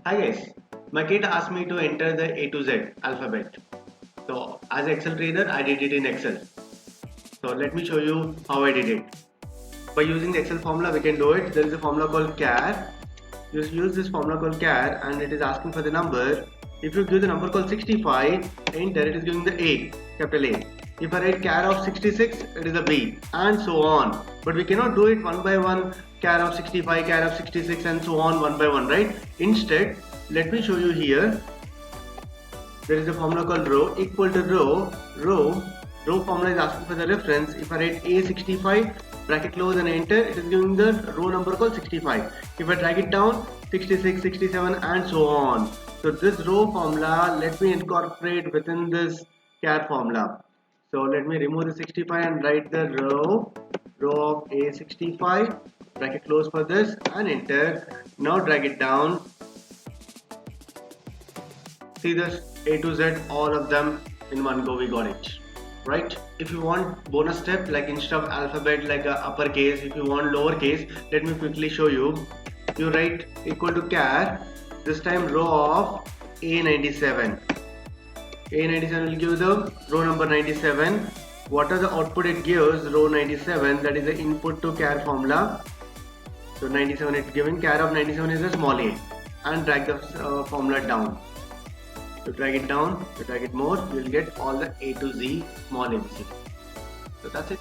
Hi guys, my kid asked me to enter the A to Z alphabet. So as an Excel trainer, I did it in Excel. So let me show you how I did it. By using the Excel formula, we can do it. There is a formula called char. You use this formula called char and it is asking for the number. If you give the number called 65, enter, it is giving the A, capital A. If I write char of 66, it is a B, and so on. But we cannot do it one by one, char of 65, char of 66, and so on one by one, right? Instead, let me show you here. There is a formula called row equal to row formula is asking for the reference. If I write A65, bracket close and enter, it is giving the row number called 65. If I drag it down, 66, 67, and so on. So this row formula, let me incorporate within this char formula. So let me remove the 65 and write the row of A65, bracket close for this and enter. Now drag it down. See this A to Z, all of them in one go, we got it, right? If you want bonus step, like instead of alphabet like a uppercase, if you want lowercase, let me quickly show you. You write equal to char, this time row of A97. A97 will give the row number 97. What are the output it gives? Row 97, that is the input to char formula. So 97 it's giving, char of 97 is a small a, and drag the formula down. To drag it down, to drag it more, you will get all the A to Z small abc. So that's it.